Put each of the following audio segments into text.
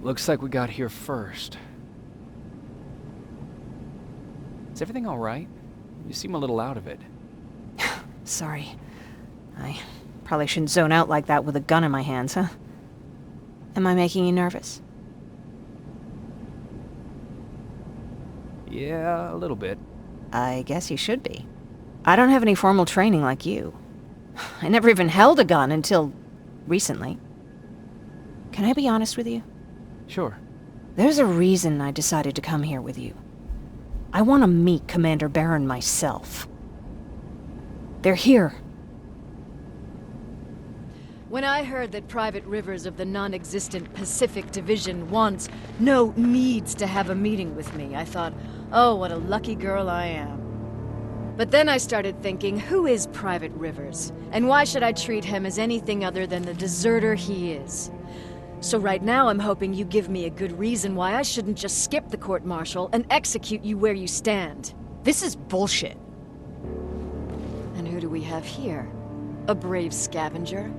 Looks like we got here first. Is everything all right? You seem a little out of it. Sorry. I probably shouldn't zone out like that with a gun in my hands, huh? Am I making you nervous? Yeah, a little bit. I guess you should be. I don't have any formal training like you. I never even held a gun until recently. Can I be honest with you? Sure. There's a reason I decided to come here with you. I want to meet Commander Baron myself. They're here. When I heard that Private Rivers of the non-existent Pacific Division needs to have a meeting with me, I thought, oh, what a lucky girl I am. But then I started thinking, who is Private Rivers? And why should I treat him as anything other than the deserter he is? So right now I'm hoping you give me a good reason why I shouldn't just skip the court-martial and execute you where you stand. This is bullshit. And who do we have here? A brave scavenger?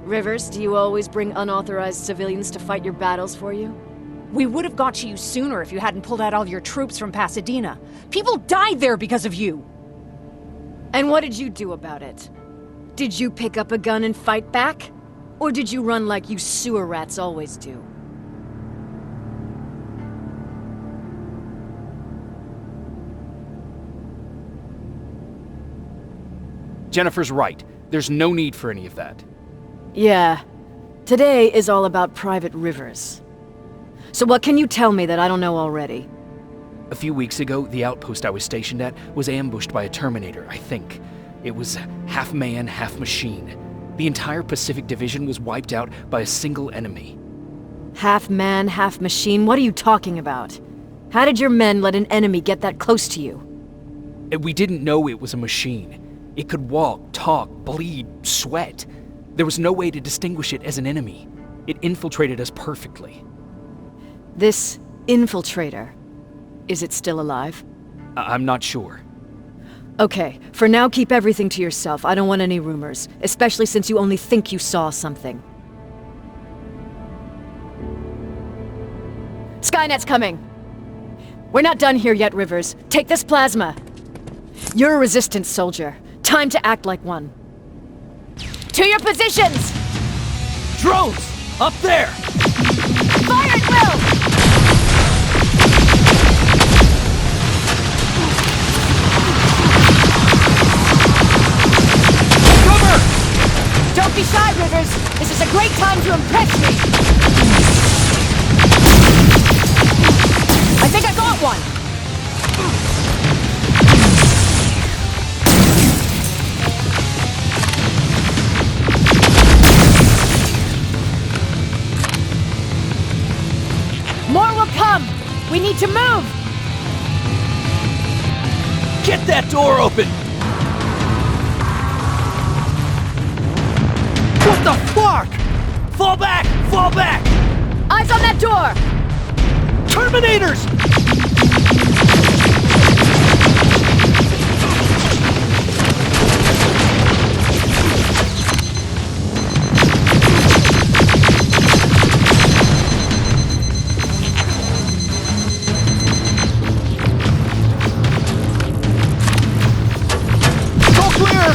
Rivers, do you always bring unauthorized civilians to fight your battles for you? We would have got to you sooner if you hadn't pulled out all your troops from Pasadena. People died there because of you! And what did you do about it? Did you pick up a gun and fight back? Or did you run like you sewer rats always do? Jennifer's right. There's no need for any of that. Yeah. Today is all about Private Rivers. So what can you tell me that I don't know already? A few weeks ago, the outpost I was stationed at was ambushed by a Terminator, I think. It was half man, half machine. The entire Pacific Division was wiped out by a single enemy. Half man, half machine? What are you talking about? How did your men let an enemy get that close to you? We didn't know it was a machine. It could walk, talk, bleed, sweat. There was no way to distinguish it as an enemy. It infiltrated us perfectly. This infiltrator, is it still alive? I'm not sure. Okay, for now keep everything to yourself. I don't want any rumors, especially since you only think you saw something. Skynet's coming! We're not done here yet, Rivers. Take this plasma. You're a resistance soldier. Time to act like one. To your positions! Drones! Up there! Fire at will! Don't be shy, Rivers! This is a great time to impress me! I think I got one! More will come! We need to move! Get that door open! What the fuck? Fall back! Fall back! Eyes on that door! Terminators! Go clear!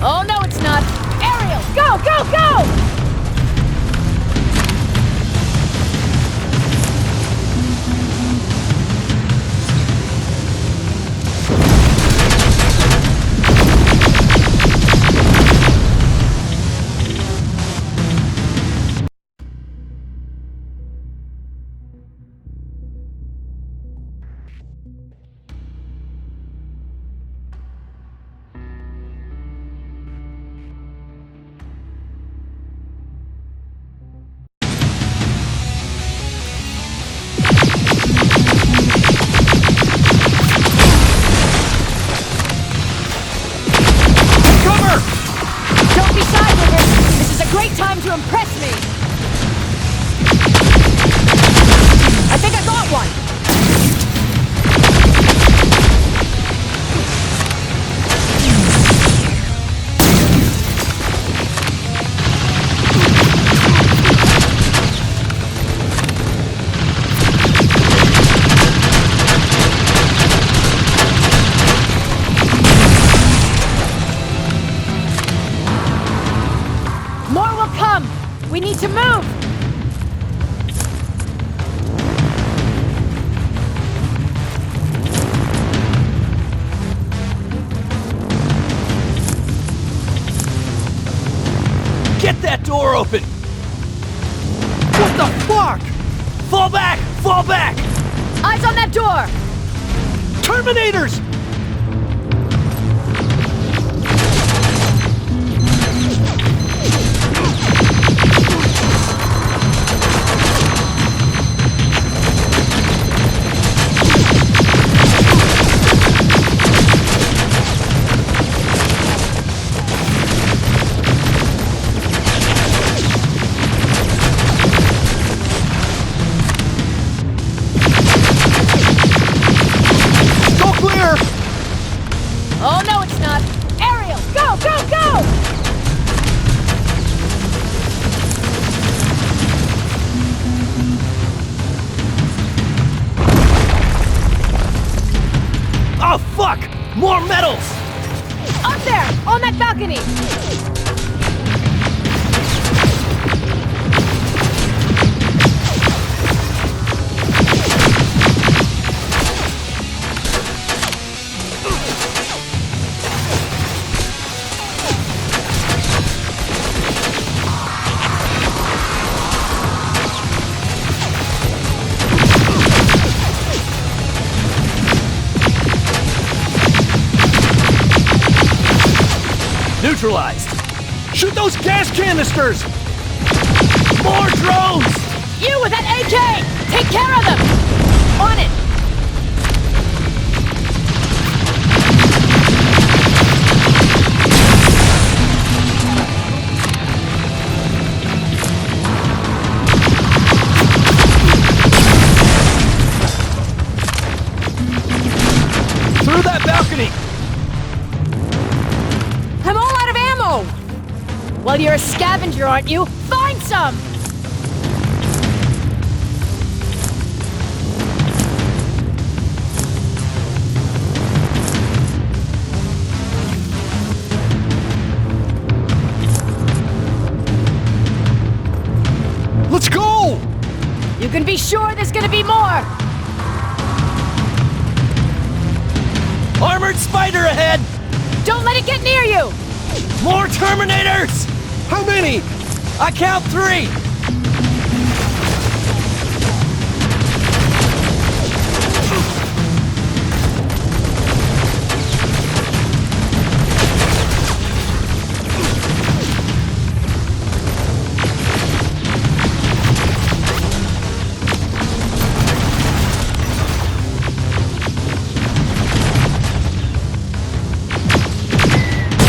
Oh, no, it's not! Ariel, go, go, go! Time to impress me! I think I got one! door open! What the fuck?! Fall back! Fall back! Eyes on that door! Terminators! Oh, no, it's not! Ariel, go, go, go! Oh, fuck! More metals! Up there! On that balcony! Neutralized! Shoot those gas canisters! More drones! You with that AK! Take care of them! On it! Through that balcony! I'm all out of ammo! Well, you're a scavenger, aren't you? Find some! Let's go! You can be sure there's gonna be more! Armored spider ahead! Don't let it get near you! More Terminators! How many? I count 3!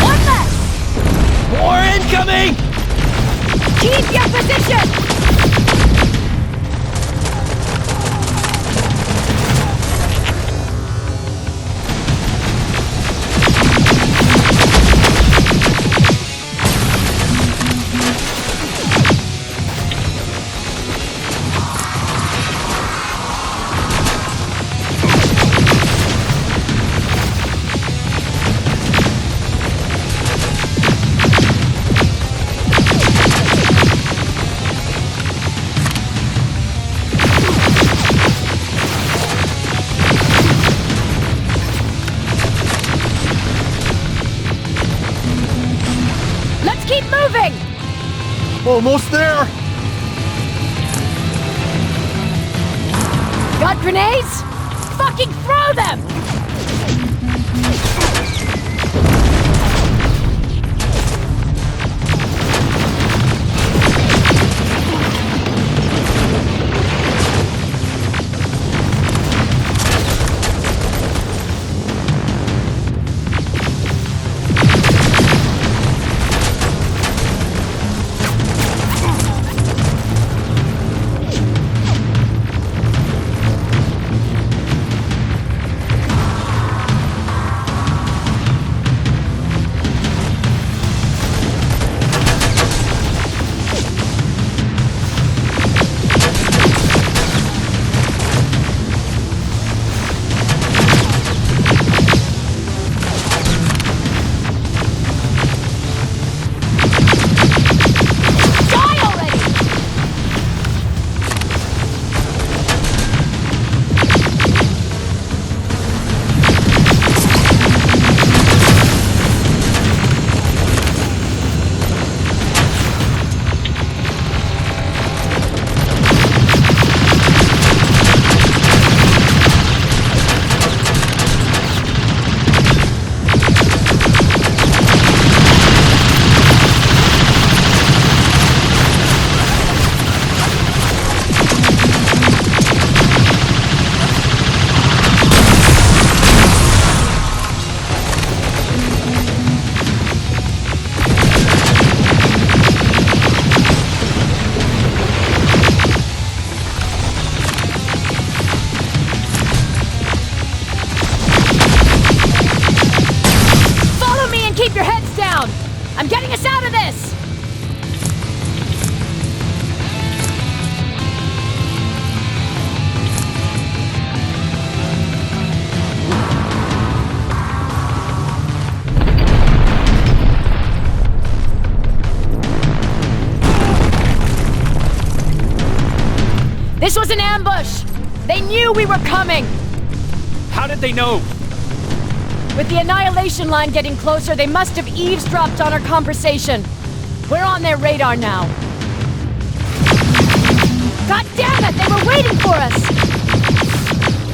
One less! More incoming! Keep your position! Let's keep moving! Almost there! Got grenades? Fucking throw them! This was an ambush! They knew we were coming! How did they know? With the annihilation line getting closer, they must have eavesdropped on our conversation. We're on their radar now. God damn it! They were waiting for us!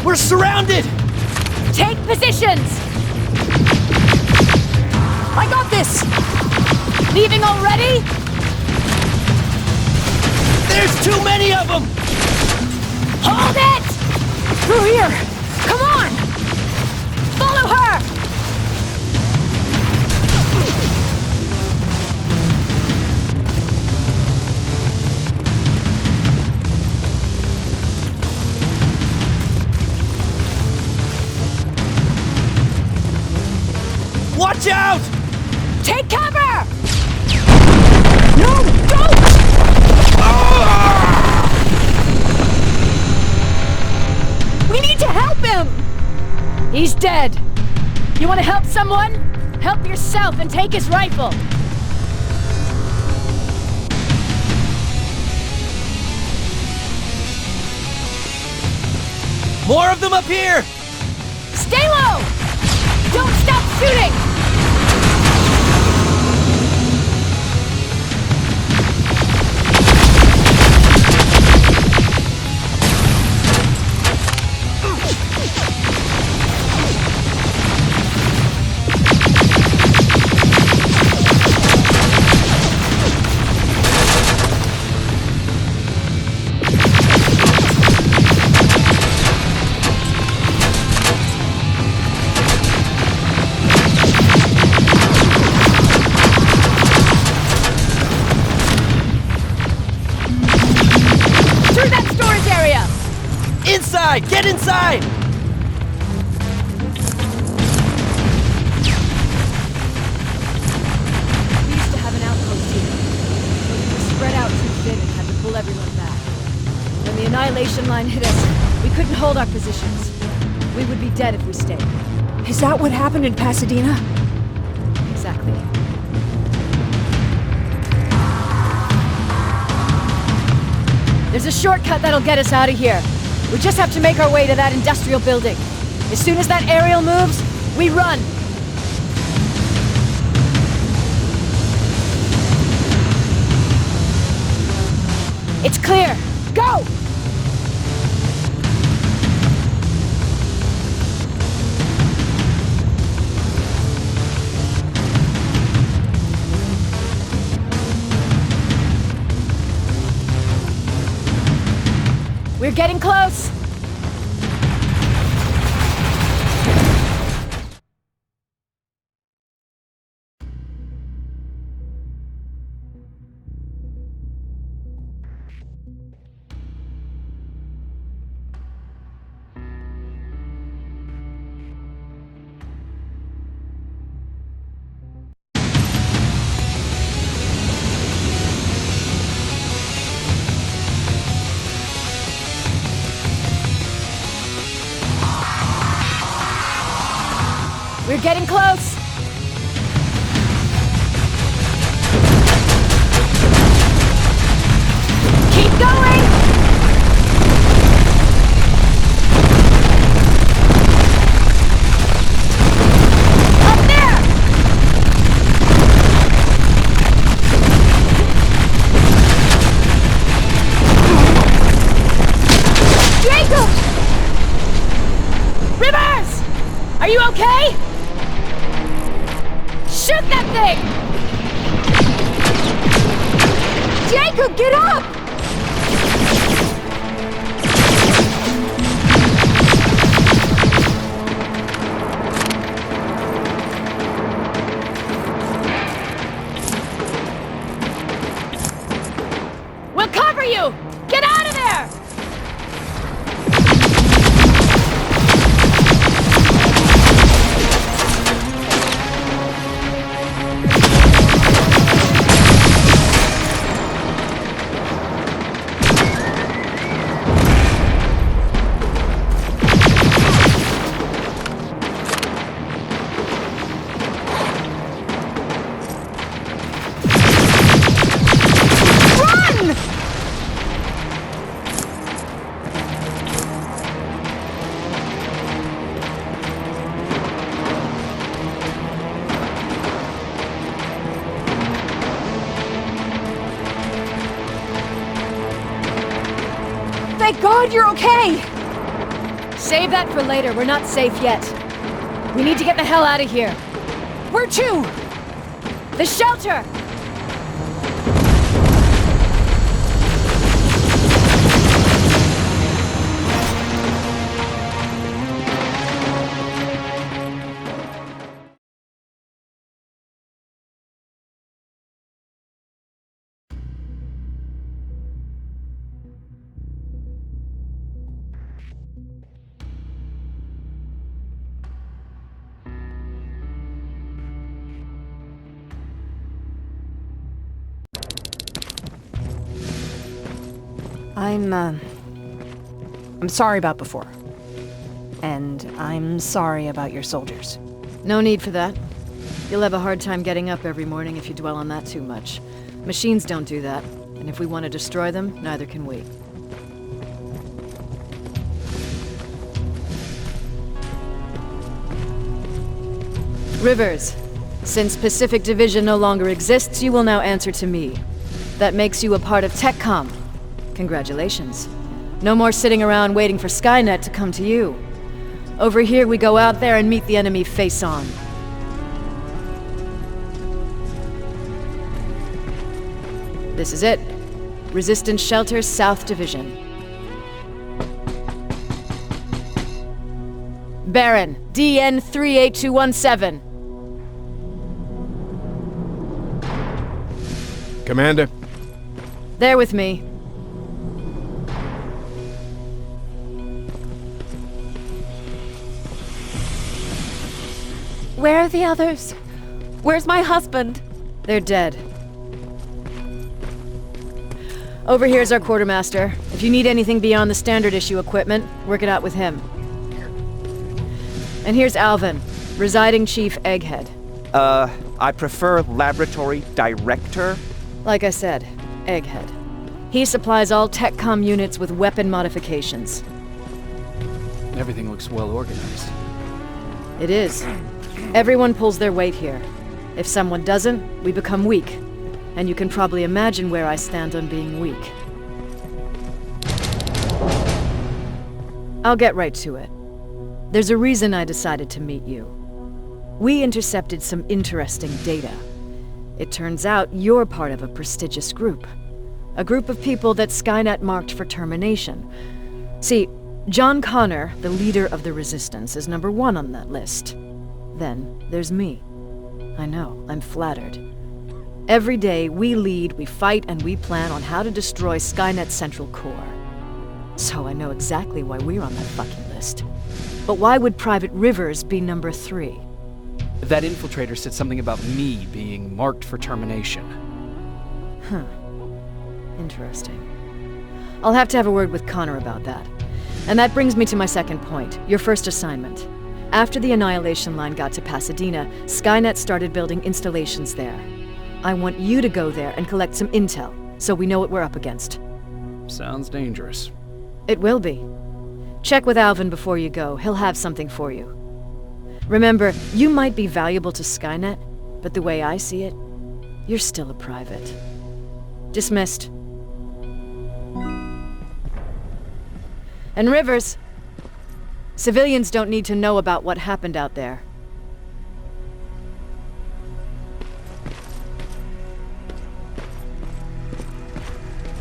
We're surrounded! Take positions! I got this! Leaving already? There's too many of them! Hold it! Through here! Come on! Follow her! Watch out! Take cover! No! Don't! We need to help him! He's dead. You want to help someone? Help yourself and take his rifle. More of them up here! Stay low! Don't stop shooting! Inside! Get inside! We used to have an outpost here. But we were spread out too thin and had to pull everyone back. When the annihilation line hit us, we couldn't hold our positions. We would be dead if we stayed. Is that what happened in Pasadena? Exactly. There's a shortcut that'll get us out of here. We just have to make our way to that industrial building. As soon as that aerial moves, we run. It's clear. Go! We're getting close! We're getting close! Keep going! Up there! Jacob! Rivers! Are you okay? Shoot that thing! Jacob, get up! We'll cover you! Get out of there! thank God you're okay! Save that for later. We're not safe yet. We need to get the hell out of here. Where to? The shelter! I'm sorry about before. And I'm sorry about your soldiers. No need for that. You'll have a hard time getting up every morning if you dwell on that too much. Machines don't do that, and if we want to destroy them, neither can we. Rivers, since Pacific Division no longer exists, you will now answer to me. That makes you a part of TechCom. Congratulations. No more sitting around waiting for Skynet to come to you. Over here, we go out there and meet the enemy face on. This is it. Resistance Shelter, South Division. Baron, DN 38217. Commander. There with me. Where are the others? Where's my husband? They're dead. Over here's our quartermaster. If you need anything beyond the standard issue equipment, work it out with him. And here's Alvin, residing chief Egghead. I prefer laboratory director. Like I said, Egghead. He supplies all TechCom units with weapon modifications. Everything looks well organized. It is. Everyone pulls their weight here. If someone doesn't, we become weak. And you can probably imagine where I stand on being weak. I'll get right to it. There's a reason I decided to meet you. We intercepted some interesting data. It turns out you're part of a prestigious group. A group of people that Skynet marked for termination. See, John Connor, the leader of the Resistance, is number 1 on that list. Then there's me. I know, I'm flattered. Every day, we lead, we fight, and we plan on how to destroy Skynet's central core. So I know exactly why we're on that fucking list. But why would Private Rivers be number 3? That infiltrator said something about me being marked for termination. Huh. Interesting. I'll have to have a word with Connor about that. And that brings me to my second point, your first assignment. After the Annihilation Line got to Pasadena, Skynet started building installations there. I want you to go there and collect some intel, so we know what we're up against. Sounds dangerous. It will be. Check with Alvin before you go. He'll have something for you. Remember, you might be valuable to Skynet, but the way I see it, you're still a private. Dismissed. And Rivers, civilians don't need to know about what happened out there.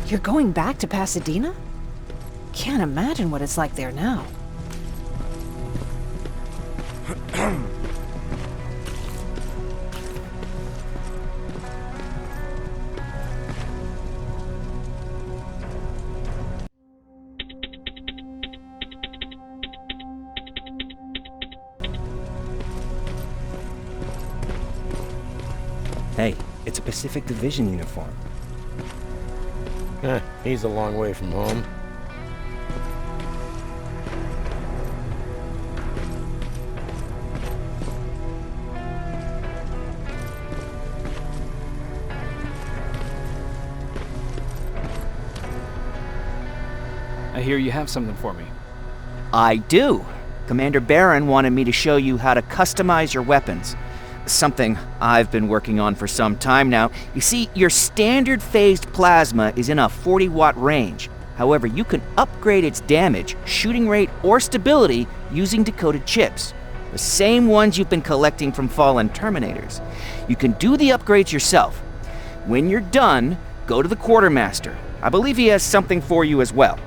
You're going back to Pasadena? Can't imagine what it's like there now. Hey, it's a Pacific Division uniform. He's a long way from home. I hear you have something for me. I do. Commander Baron wanted me to show you how to customize your weapons. Something I've been working on for some time now. You see, your standard phased plasma is in a 40-watt range, However, you can upgrade its damage, shooting rate, or stability using decoded chips. The same ones you've been collecting from fallen Terminators. You can do the upgrades yourself. When you're done, go to the Quartermaster. I believe he has something for you as well.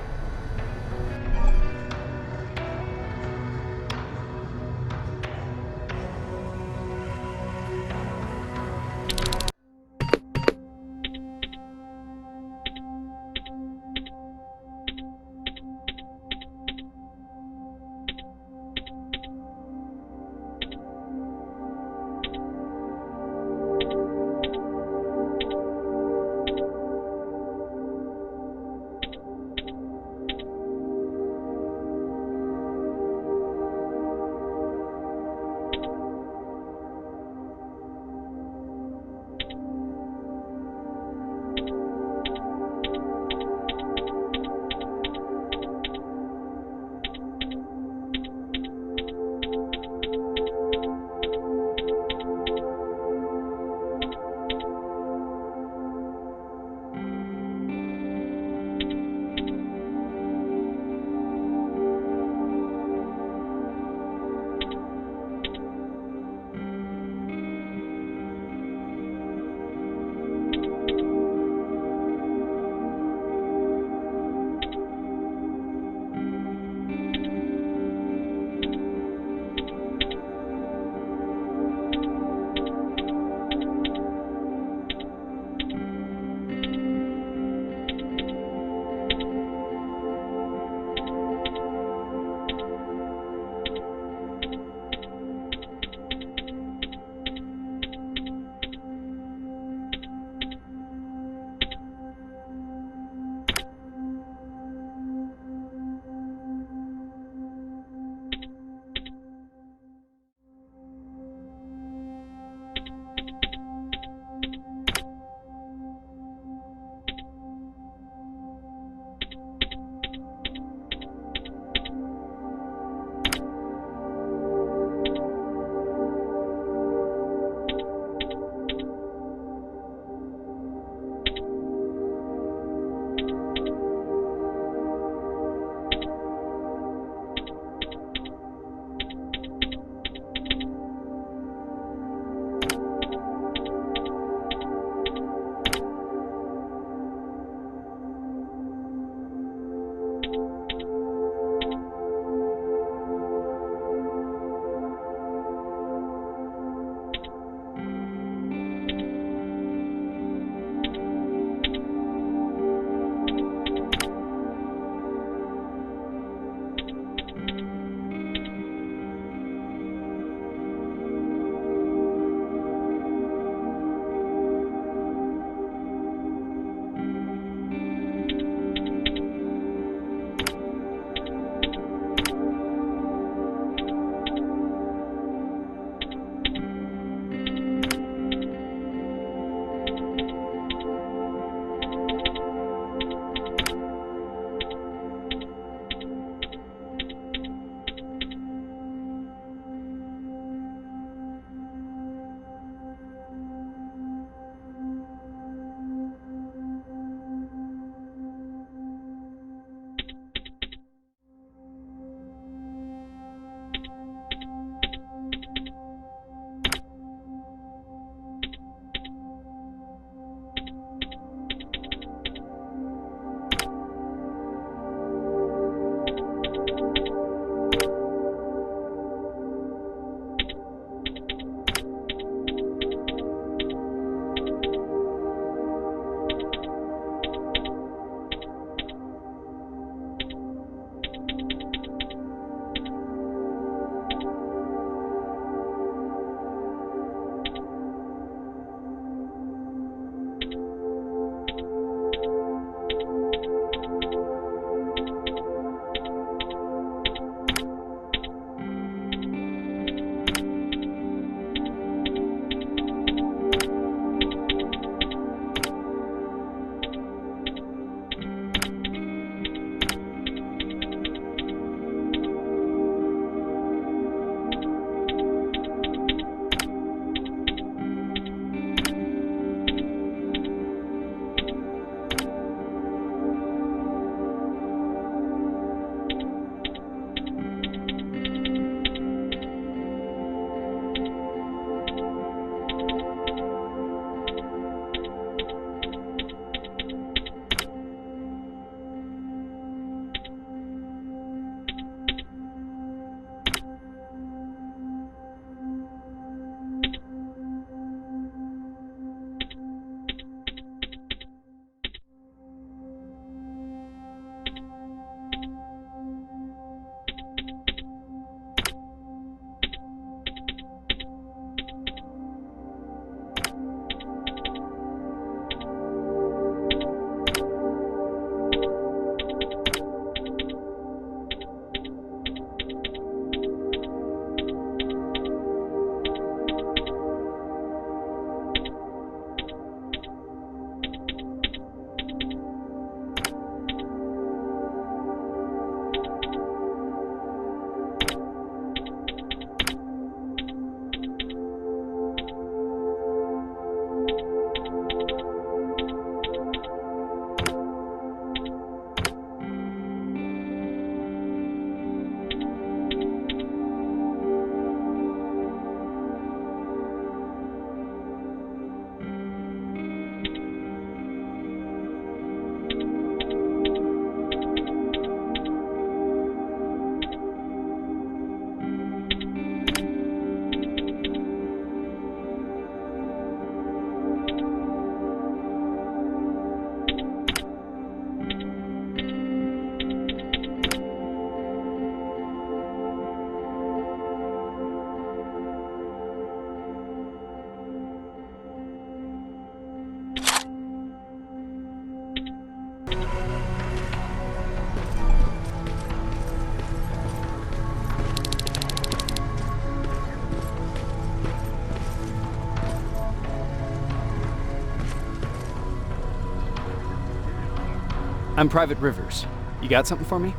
I'm Private Rivers. You got something for me?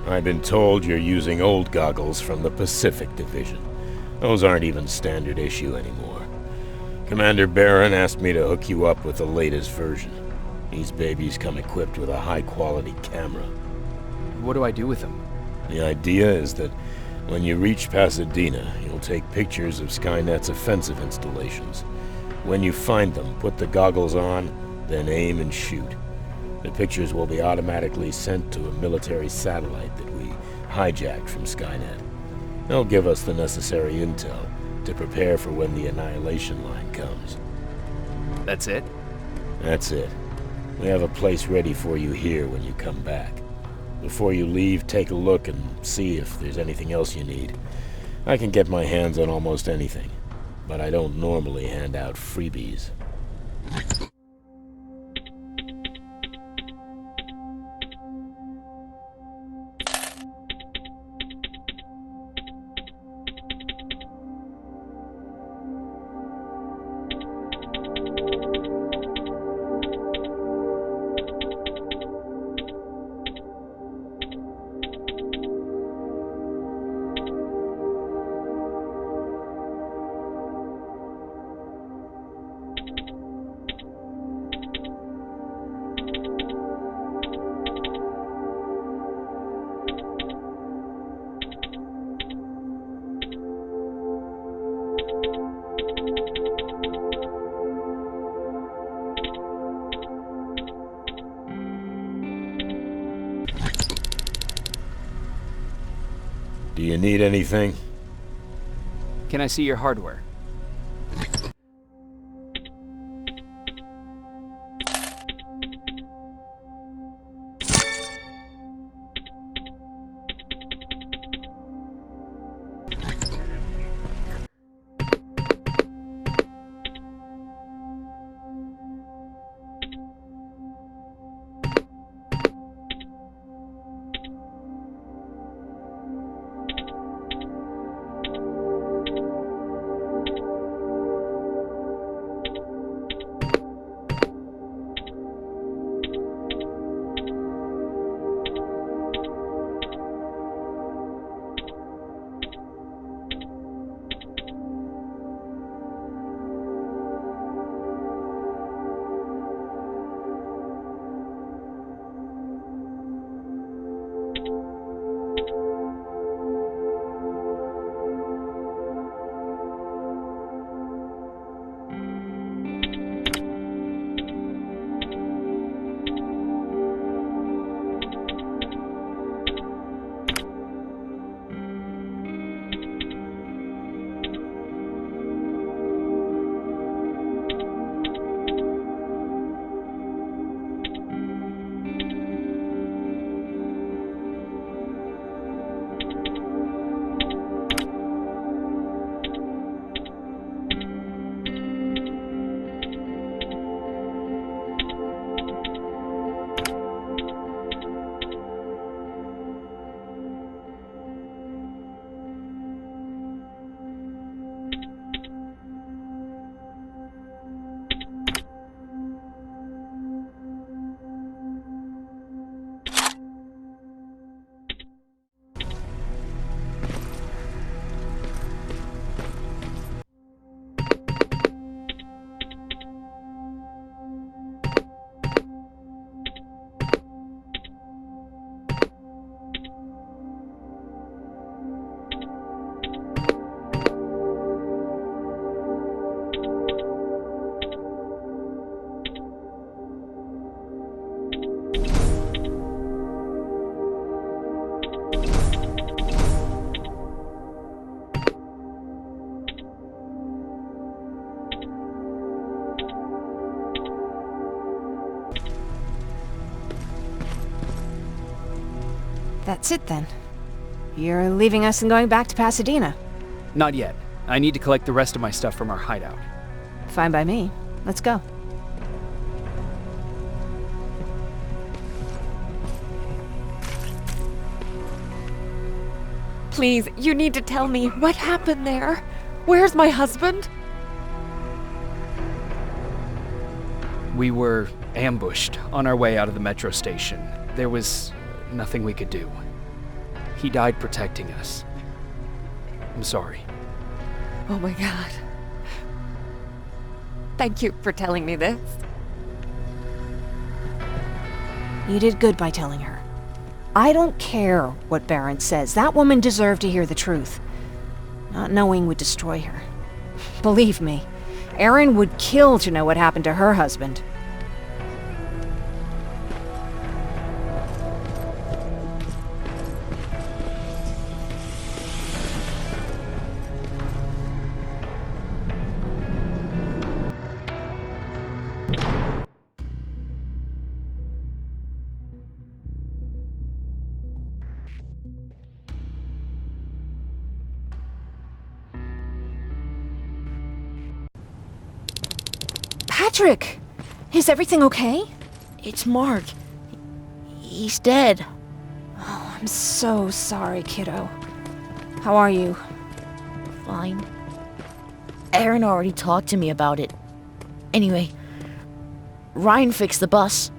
I've been told you're using old goggles from the Pacific Division. Those aren't even standard issue anymore. Commander Barron asked me to hook you up with the latest version. These babies come equipped with a high-quality camera. What do I do with them? The idea is that when you reach Pasadena, you'll take pictures of Skynet's offensive installations. When you find them, put the goggles on, then aim and shoot. The pictures will be automatically sent to a military satellite that we hijacked from Skynet. They'll give us the necessary intel to prepare for when the annihilation line comes. That's it? That's it. We have a place ready for you here when you come back. Before you leave, take a look and see if there's anything else you need. I can get my hands on almost anything, but I don't normally hand out freebies. Do you need anything? Can I see your hardware? That's it then. You're leaving us and going back to Pasadena. Not yet. I need to collect the rest of my stuff from our hideout. Fine by me. Let's go. Please, you need to tell me what happened there. Where's my husband? We were ambushed on our way out of the metro station. There was nothing we could do. He died protecting us. I'm sorry. Oh my god. Thank you for telling me this. You did good by telling her. I don't care what Baron says. That woman deserved to hear the truth. Not knowing would destroy her. Believe me, Erin would kill to know what happened to her husband. Patrick! Is everything okay? It's Mark. He's dead. Oh, I'm so sorry, kiddo. How are you? Fine. Erin already talked to me about it. Anyway, Ryan fixed the bus.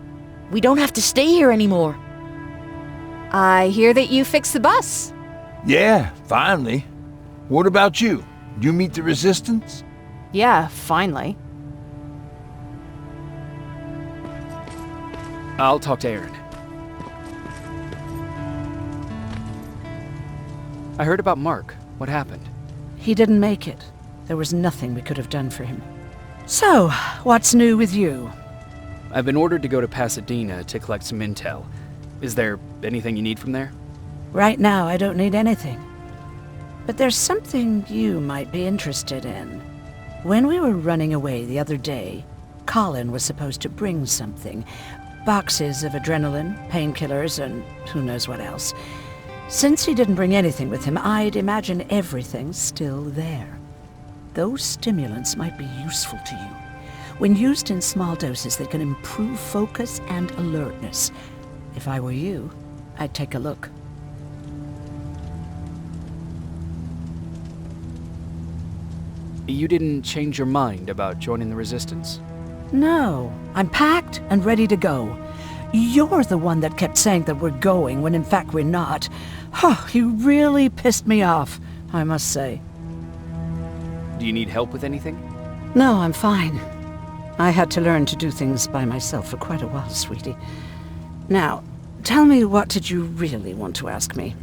We don't have to stay here anymore. I hear that you fixed the bus. Yeah, finally. What about you? You meet the resistance? Yeah, finally. I'll talk to Erin. I heard about Mark. What happened? He didn't make it. There was nothing we could have done for him. So, what's new with you? I've been ordered to go to Pasadena to collect some intel. Is there anything you need from there? Right now, I don't need anything. But there's something you might be interested in. When we were running away the other day, Colin was supposed to bring something. Boxes of adrenaline, painkillers, and who knows what else. Since he didn't bring anything with him, I'd imagine everything's still there. Those stimulants might be useful to you. When used in small doses, they can improve focus and alertness. If I were you, I'd take a look. You didn't change your mind about joining the Resistance? No, I'm packed and ready to go. You're the one that kept saying that we're going when in fact we're not. Oh, you really pissed me off, I must say. Do you need help with anything? No, I'm fine. I had to learn to do things by myself for quite a while, sweetie. Now, tell me, what did you really want to ask me?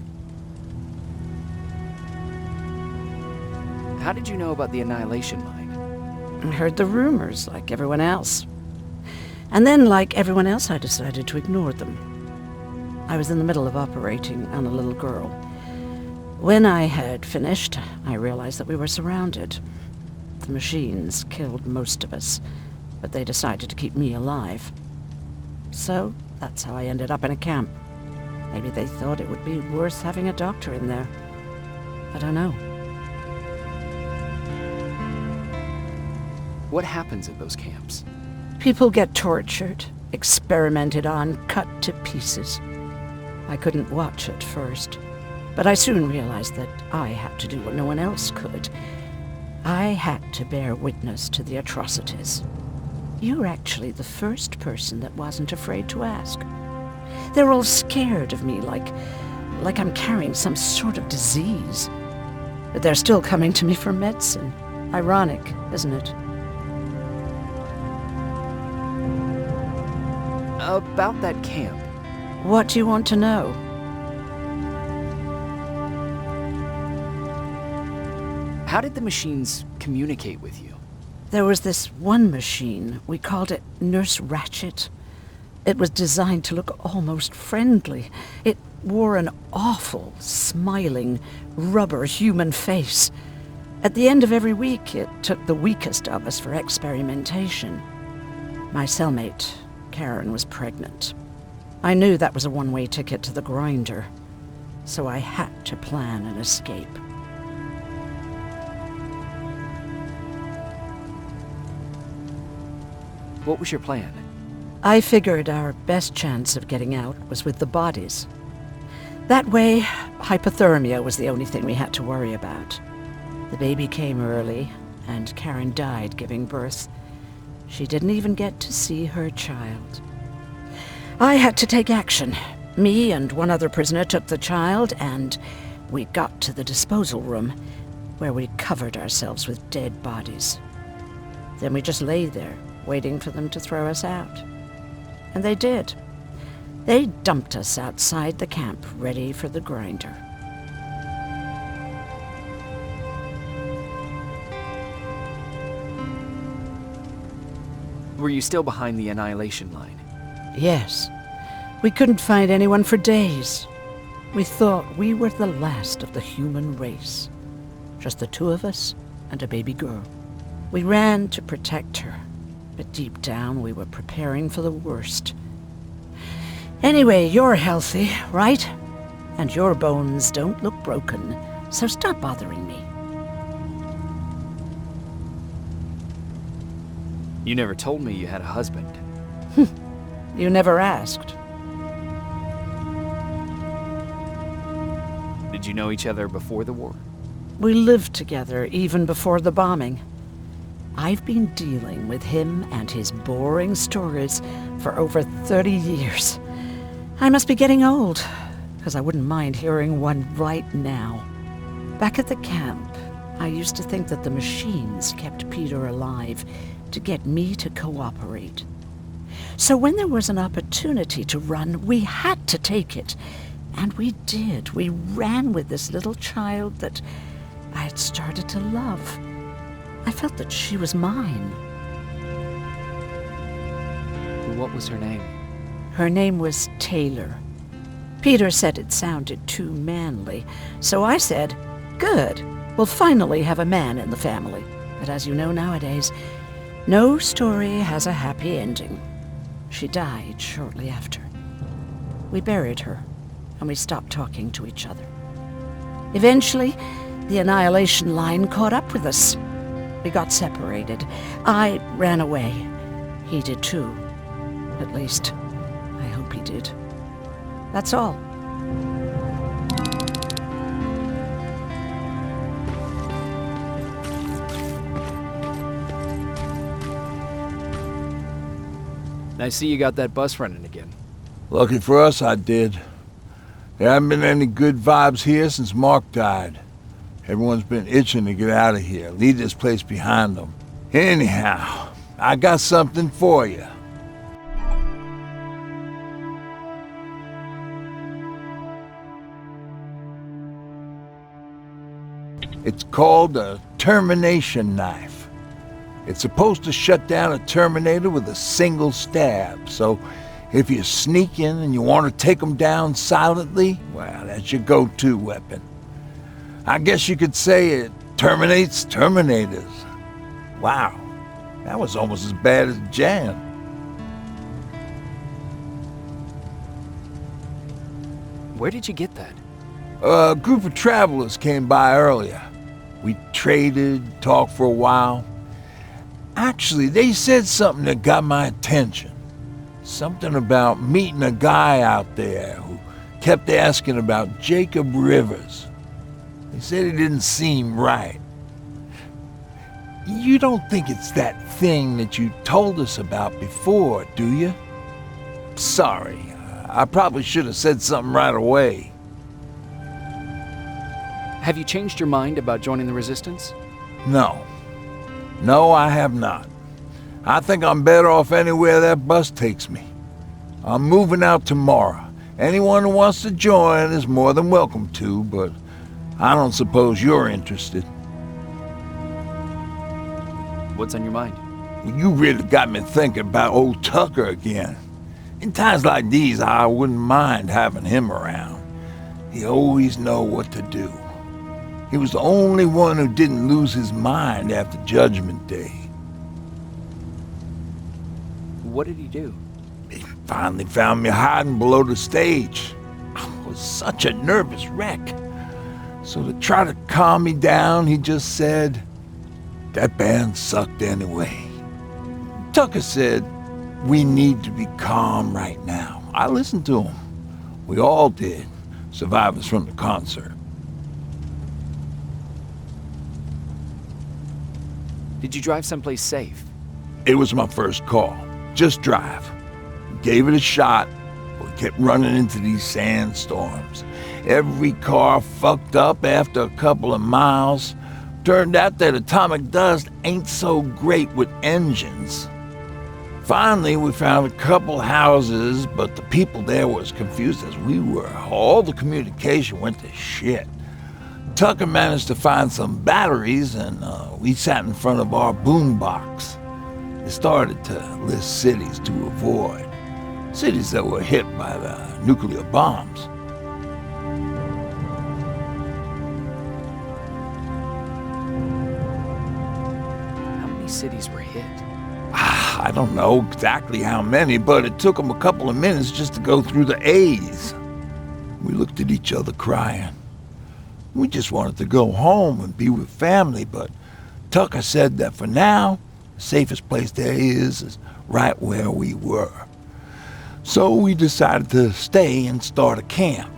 How did you know about the Annihilation Mine? I heard the rumors, like everyone else. And then, like everyone else, I decided to ignore them. I was in the middle of operating on a little girl. When I had finished, I realized that we were surrounded. The machines killed most of us, but they decided to keep me alive. So, that's how I ended up in a camp. Maybe they thought it would be worth having a doctor in there. I don't know. What happens at those camps? People get tortured, experimented on, cut to pieces. I couldn't watch at first, but I soon realized that I had to do what no one else could. I had to bear witness to the atrocities. You're actually the first person that wasn't afraid to ask. They're all scared of me, like I'm carrying some sort of disease. But they're still coming to me for medicine. Ironic, isn't it? About that camp. What do you want to know? How did the machines communicate with you? There was this one machine. We called it Nurse Ratchet. It was designed to look almost friendly. It wore an awful, smiling, rubber human face. At the end of every week, it took the weakest of us for experimentation. My cellmate, Karen, was pregnant. I knew that was a one-way ticket to the grinder, so I had to plan an escape. What was your plan? I figured our best chance of getting out was with the bodies. That way, hypothermia was the only thing we had to worry about. The baby came early, and Karen died giving birth. She didn't even get to see her child. I had to take action. Me and one other prisoner took the child, and we got to the disposal room, where we covered ourselves with dead bodies. Then we just lay there, waiting for them to throw us out. And they did. They dumped us outside the camp, ready for the grinder. Were you still behind the annihilation line? Yes. We couldn't find anyone for days. We thought we were the last of the human race. Just the two of us and a baby girl. We ran to protect her, but deep down we were preparing for the worst. Anyway, you're healthy, right? And your bones don't look broken, so stop bothering me. You never told me you had a husband. You never asked. Did you know each other before the war? We lived together even before the bombing. I've been dealing with him and his boring stories for over 30 years. I must be getting old, because I wouldn't mind hearing one right now. Back at the camp, I used to think that the machines kept Peter alive to get me to cooperate. So when there was an opportunity to run, we had to take it. And we did. We ran with this little child that I had started to love. I felt that she was mine. What was her name? Her name was Taylor. Peter said it sounded too manly, so I said, good, we'll finally have a man in the family. But as you know nowadays, no story has a happy ending. She died shortly after. We buried her, and we stopped talking to each other. Eventually, the annihilation line caught up with us. We got separated. I ran away. He did too. At least, I hope he did. That's all. I see you got that bus running again. Lucky for us, I did. There haven't been any good vibes here since Mark died. Everyone's been itching to get out of here, leave this place behind them. Anyhow, I got something for you. It's called a termination knife. It's supposed to shut down a Terminator with a single stab, so if you sneak in and you want to take them down silently, well, that's your go-to weapon. I guess you could say it terminates Terminators. Wow, that was almost as bad as Jan. Where did you get that? A group of travelers came by earlier. We traded, talked for a while. Actually, they said something that got my attention. Something about meeting a guy out there who kept asking about Jacob Rivers. They said it didn't seem right. You don't think it's that thing that you told us about before, do you? Sorry, I probably should have said something right away. Have you changed your mind about joining the Resistance? No. No, I have not. I think I'm better off anywhere that bus takes me. I'm moving out tomorrow. Anyone who wants to join is more than welcome to, but I don't suppose you're interested. What's on your mind? You really got me thinking about old Tucker again. In times like these, I wouldn't mind having him around. He always know what to do. He was the only one who didn't lose his mind after Judgment Day. What did he do? He finally found me hiding below the stage. I was such a nervous wreck. So to try to calm me down, he just said, "That band sucked anyway." Tucker said, "We need to be calm right now." I listened to him. We all did, survivors from the concert. Did you drive someplace safe? It was my first call. Just drive. Gave it a shot, kept running into these sandstorms. Every car fucked up after a couple of miles. Turned out that atomic dust ain't so great with engines. Finally, we found a couple houses, but the people there were as confused as we were. All the communication went to shit. Tucker managed to find some batteries, and we sat in front of our boombox. It started to list cities to avoid. Cities that were hit by the nuclear bombs. How many cities were hit? I don't know exactly how many, but it took them a couple of minutes just to go through the A's. We looked at each other crying. We just wanted to go home and be with family, but Tucker said that for now, the safest place there is right where we were. So we decided to stay and start a camp.